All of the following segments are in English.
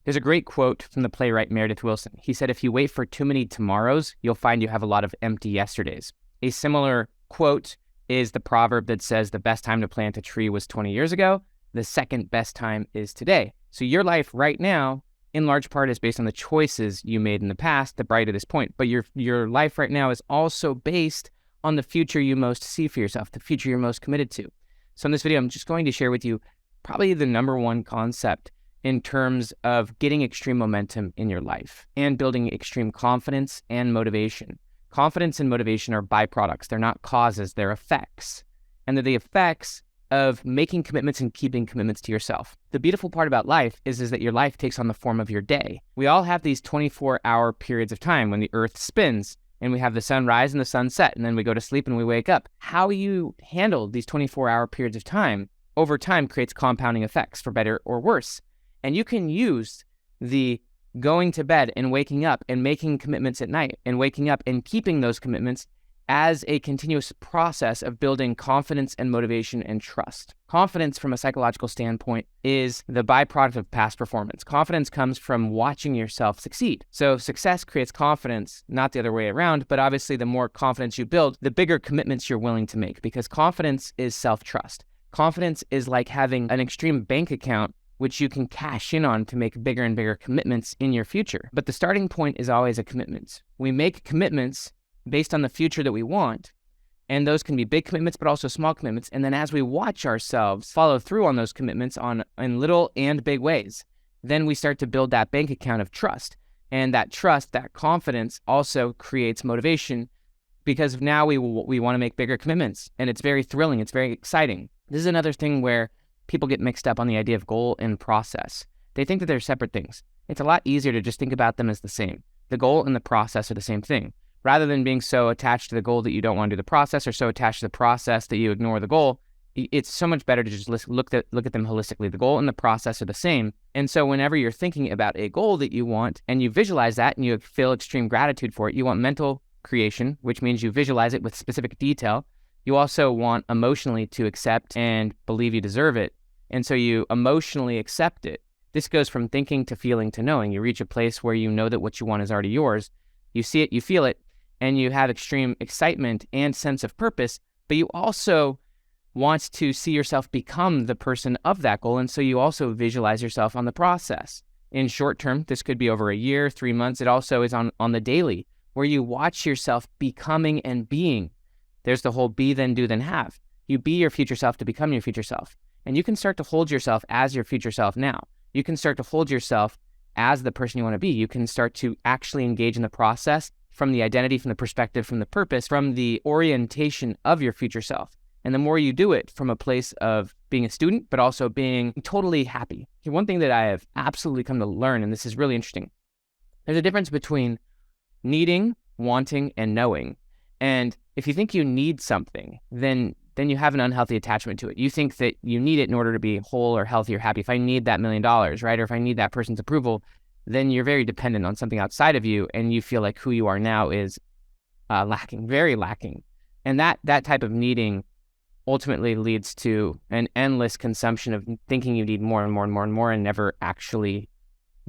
There's a great quote from the playwright Meredith Willson. He said, if you wait for too many tomorrows, you'll find you have a lot of empty yesterdays. A similar quote is the proverb that says the best time to plant a tree was 20 years ago. The second best time is today. So your life right now, in large part, is based on the choices you made in the past, the bright at this point. But your life right now is also based on the future you most see for yourself, the future you're most committed to. So in this video, I'm just going to share with you probably the number one concept in terms of getting extreme momentum in your life and building extreme confidence and motivation. Confidence and motivation are byproducts. They're not causes, they're effects. And they're the effects of making commitments and keeping commitments to yourself. The beautiful part about life is that your life takes on the form of your day. We all have these 24-hour periods of time when the earth spins and we have the sunrise and the sunset, and then we go to sleep and we wake up. How you handle these 24-hour periods of time over time creates compounding effects for better or worse. And you can use the going to bed and waking up and making commitments at night and waking up and keeping those commitments as a continuous process of building confidence and motivation and trust. Confidence from a psychological standpoint is the byproduct of past performance. Confidence comes from watching yourself succeed. So success creates confidence, not the other way around, but obviously the more confidence you build, the bigger commitments you're willing to make, because confidence is self-trust. Confidence is like having an extreme bank account which you can cash in on to make bigger and bigger commitments in your future. But the starting point is always a commitment. We make commitments based on the future that we want, and those can be big commitments, but also small commitments. And then as we watch ourselves follow through on those commitments in little and big ways, then we start to build that bank account of trust. And that trust, that confidence also creates motivation, because now we want to make bigger commitments. And it's very thrilling. It's very exciting. This is another thing where people get mixed up on the idea of goal and process. They think that they're separate things. It's a lot easier to just think about them as the same. The goal and the process are the same thing. Rather than being so attached to the goal that you don't want to do the process, or so attached to the process that you ignore the goal, it's so much better to just look at them holistically. The goal and the process are the same. And so whenever you're thinking about a goal that you want and you visualize that and you feel extreme gratitude for it, you want mental creation, which means you visualize it with specific detail. You also want emotionally to accept and believe you deserve it. And so you emotionally accept it. This goes from thinking to feeling to knowing. You reach a place where you know that what you want is already yours. You see it, you feel it, and you have extreme excitement and sense of purpose, but you also want to see yourself become the person of that goal. And so you also visualize yourself on the process. In short term, this could be over a year, 3 months. It also is on the daily, where you watch yourself becoming and being. There's the whole be, then do, then have. You be your future self to become your future self. And you can start to hold yourself as your future self now. You can start to hold yourself as the person you want to be. You can start to actually engage in the process from the identity, from the perspective, from the purpose, from the orientation of your future self. And the more you do it from a place of being a student, but also being totally happy. One thing that I have absolutely come to learn, and this is really interesting, there's a difference between needing, wanting, and knowing. And if you think you need something, then you have an unhealthy attachment to it. You think that you need it in order to be whole or healthy or happy. If I need that $1 million, right? Or if I need that person's approval, then you're very dependent on something outside of you, and you feel like who you are now is lacking, very lacking. And that type of needing ultimately leads to an endless consumption of thinking you need more and more and more and more and never actually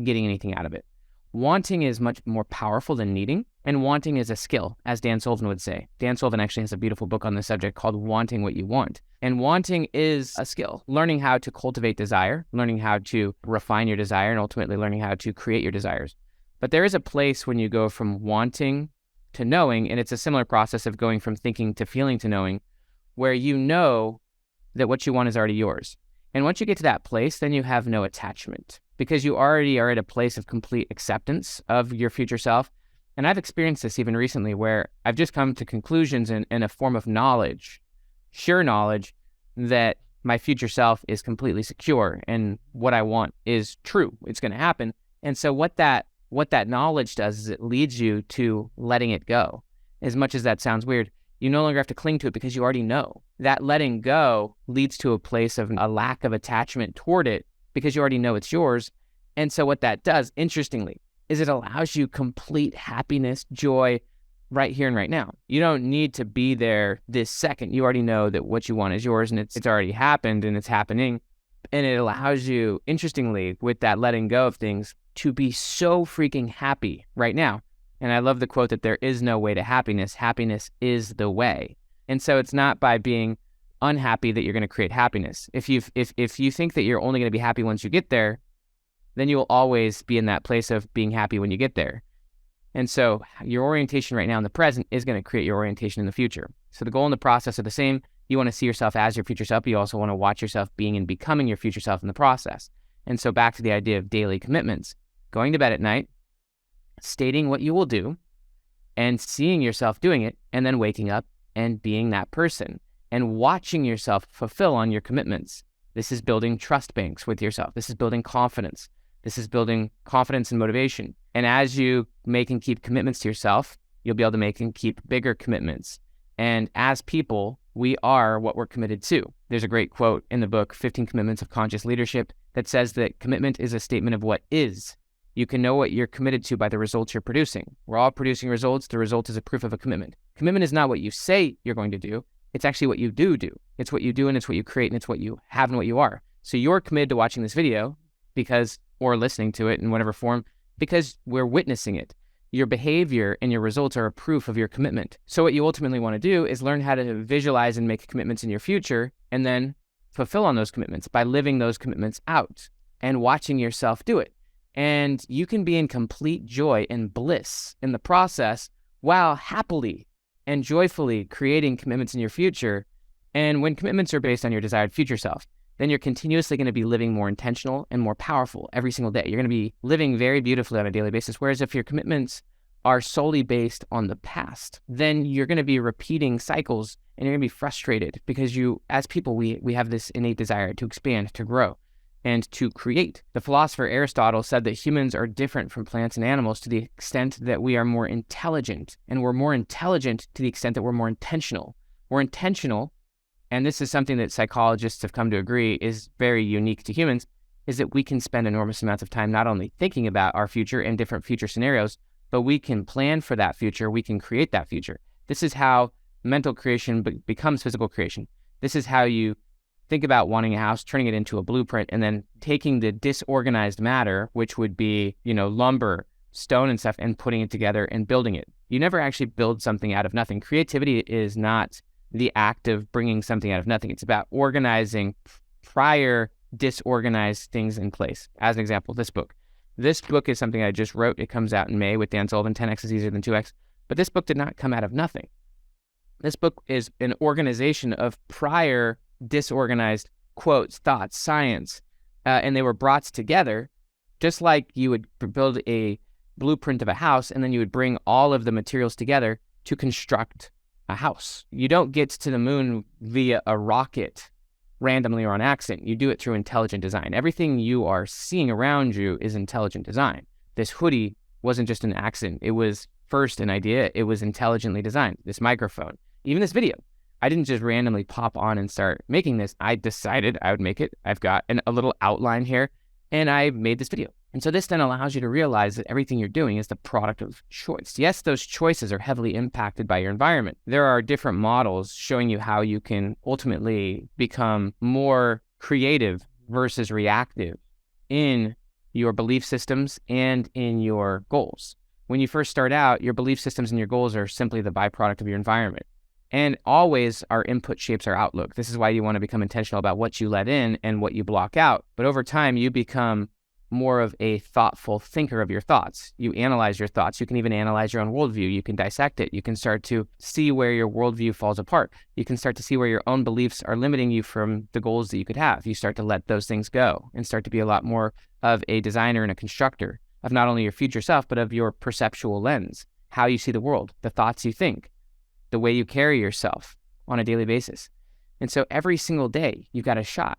getting anything out of it. Wanting is much more powerful than needing, and wanting is a skill, as Dan Sullivan would say. Dan Sullivan actually has a beautiful book on this subject called Wanting What You Want. And wanting is a skill, learning how to cultivate desire, learning how to refine your desire, and ultimately learning how to create your desires. But there is a place when you go from wanting to knowing, and it's a similar process of going from thinking to feeling to knowing, where you know that what you want is already yours. And once you get to that place, then you have no attachment, because you already are at a place of complete acceptance of your future self. And I've experienced this even recently, where I've just come to conclusions in a form of knowledge, sure knowledge, that my future self is completely secure and what I want is true. It's going to happen. And so what that knowledge does is it leads you to letting it go. As much as that sounds weird, you no longer have to cling to it because you already know. That letting go leads to a place of a lack of attachment toward it because you already know it's yours. And so what that does, interestingly, is it allows you complete happiness, joy, right here and right now. You don't need to be there this second. You already know that what you want is yours, and it's already happened and it's happening. And it allows you, interestingly, with that letting go of things, to be so freaking happy right now. And I love the quote that there is no way to happiness. Happiness is the way. And so it's not by being unhappy that you're going to create happiness. If you think that you're only going to be happy once you get there, then you'll always be in that place of being happy when you get there. And so your orientation right now in the present is going to create your orientation in the future. So the goal and the process are the same. You want to see yourself as your future self. You also want to watch yourself being and becoming your future self in the process. And so back to the idea of daily commitments, going to bed at night, stating what you will do and seeing yourself doing it, and then waking up and being that person and watching yourself fulfill on your commitments. This is building trust banks with yourself. This is building confidence. This is building confidence and motivation. And as you make and keep commitments to yourself, you'll be able to make and keep bigger commitments. And as people, we are what we're committed to. There's a great quote in the book, 15 Commitments of Conscious Leadership, that says that commitment is a statement of what is. You can know what you're committed to by the results you're producing. We're all producing results. The result is a proof of a commitment. Commitment is not what you say you're going to do. It's actually what you do. It's what you do, and it's what you create, and it's what you have and what you are. So you're committed to watching this video or listening to it in whatever form, because we're witnessing it. Your behavior and your results are a proof of your commitment. So what you ultimately want to do is learn how to visualize and make commitments in your future, and then fulfill on those commitments by living those commitments out and watching yourself do it. And you can be in complete joy and bliss in the process while happily and joyfully creating commitments in your future. And when commitments are based on your desired future self, then you're continuously going to be living more intentional and more powerful every single day. You're going to be living very beautifully on a daily basis. Whereas if your commitments are solely based on the past, then you're going to be repeating cycles and you're going to be frustrated because as people, we have this innate desire to expand, to grow, and to create. The philosopher Aristotle said that humans are different from plants and animals to the extent that we are more intelligent, and we're more intelligent to the extent that we're more intentional. We're intentional, and this is something that psychologists have come to agree is very unique to humans, is that we can spend enormous amounts of time not only thinking about our future and different future scenarios, but we can plan for that future, we can create that future. This is how mental creation becomes physical creation. This is how you think about wanting a house, turning it into a blueprint, and then taking the disorganized matter, which would be, lumber, stone and stuff, and putting it together and building it. You never actually build something out of nothing. Creativity is not the act of bringing something out of nothing. It's about organizing prior disorganized things in place. As an example, this book. This book is something I just wrote. It comes out in May with Dan Sullivan, 10x is easier than 2x. But this book did not come out of nothing. This book is an organization of prior disorganized quotes, thoughts, science, and they were brought together just like you would build a blueprint of a house, and then you would bring all of the materials together to construct a house. You don't get to the moon via a rocket randomly or on accident. You do it through intelligent design. Everything you are seeing around you is intelligent design. This hoodie wasn't just an accident. It was first an idea. It was intelligently designed. This microphone, even this video. I didn't just randomly pop on and start making this. I decided I would make it. I've got a little outline here, and I made this video. And so this then allows you to realize that everything you're doing is the product of choice. Yes, those choices are heavily impacted by your environment. There are different models showing you how you can ultimately become more creative versus reactive in your belief systems and in your goals. When you first start out, your belief systems and your goals are simply the byproduct of your environment. And always our input shapes our outlook. This is why you want to become intentional about what you let in and what you block out. But over time, you become more of a thoughtful thinker of your thoughts. You analyze your thoughts. You can even analyze your own worldview. You can dissect it. You can start to see where your worldview falls apart. You can start to see where your own beliefs are limiting you from the goals that you could have. You start to let those things go and start to be a lot more of a designer and a constructor of not only your future self, but of your perceptual lens, how you see the world, the thoughts you think, the way you carry yourself on a daily basis. And so every single day, you've got a shot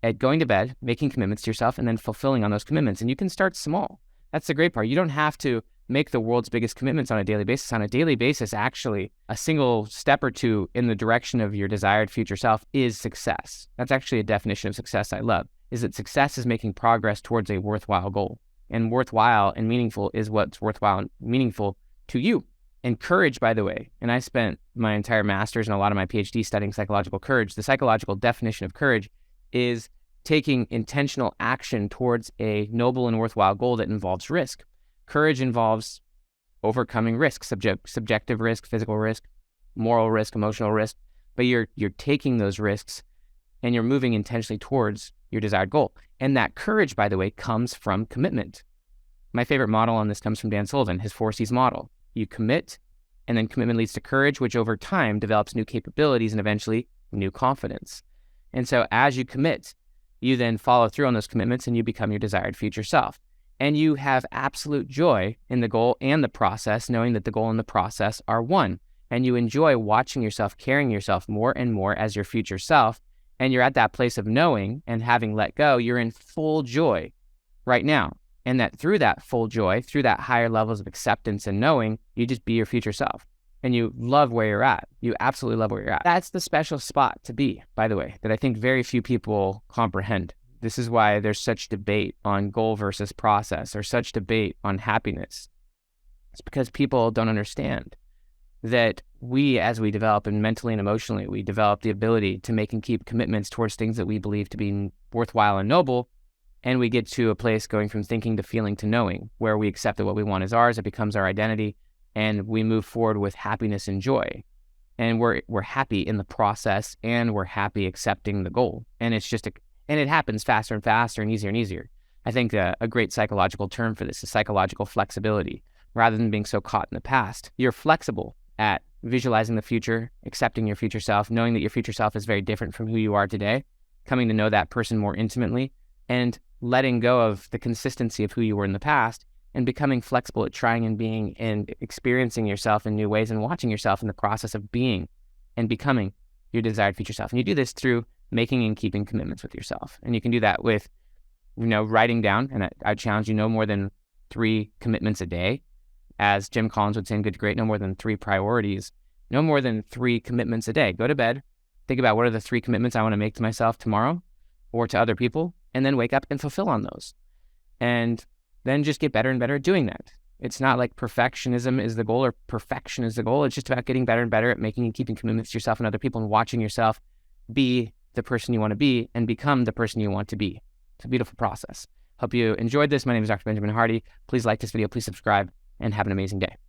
at going to bed, making commitments to yourself, and then fulfilling on those commitments. And you can start small. That's the great part. You don't have to make the world's biggest commitments on a daily basis. On a daily basis, actually, a single step or two in the direction of your desired future self is success. That's actually a definition of success I love, is that success is making progress towards a worthwhile goal. And worthwhile and meaningful is what's worthwhile and meaningful to you. And courage, by the way, and I spent my entire master's and a lot of my PhD studying psychological courage. The psychological definition of courage is taking intentional action towards a noble and worthwhile goal that involves risk. Courage involves overcoming risk, subjective risk, physical risk, moral risk, emotional risk, but you're taking those risks and you're moving intentionally towards your desired goal. And that courage, by the way, comes from commitment. My favorite model on this comes from Dan Sullivan, his 4 C's model. You commit, and then commitment leads to courage, which over time develops new capabilities and eventually new confidence. And so as you commit, you then follow through on those commitments and you become your desired future self. And you have absolute joy in the goal and the process, knowing that the goal and the process are one. And you enjoy watching yourself, carrying yourself more and more as your future self. And you're at that place of knowing and having let go, you're in full joy right now. And that through that full joy, through that higher levels of acceptance and knowing, you just be your future self. And you love where you're at. You absolutely love where you're at. That's the special spot to be, by the way, that I think very few people comprehend. This is why there's such debate on goal versus process, or such debate on happiness. It's because people don't understand that we, as we develop and mentally and emotionally, we develop the ability to make and keep commitments towards things that we believe to be worthwhile and noble. And we get to a place going from thinking to feeling to knowing, where we accept that what we want is ours, it becomes our identity, and we move forward with happiness and joy. And we're happy in the process, and we're happy accepting the goal. And it's just and it happens faster and faster and easier. I think a great psychological term for this is psychological flexibility. Rather than being so caught in the past, you're flexible at visualizing the future, accepting your future self, knowing that your future self is very different from who you are today, coming to know that person more intimately, and letting go of the consistency of who you were in the past, and becoming flexible at trying and being and experiencing yourself in new ways, and watching yourself in the process of being and becoming your desired future self. And you do this through making and keeping commitments with yourself. And you can do that with, writing down, and I challenge you, no more than 3 commitments a day. As Jim Collins would say in Good to Great, no more than 3 priorities, no more than 3 commitments a day. Go to bed, think about what are the 3 commitments I want to make to myself tomorrow or to other people, and then wake up and fulfill on those. And then just get better and better at doing that. It's not like perfectionism is the goal or perfection is the goal. It's just about getting better and better at making and keeping commitments to yourself and other people, and watching yourself be the person you want to be and become the person you want to be. It's a beautiful process. Hope you enjoyed this. My name is Dr. Benjamin Hardy. Please like this video, please subscribe, and have an amazing day.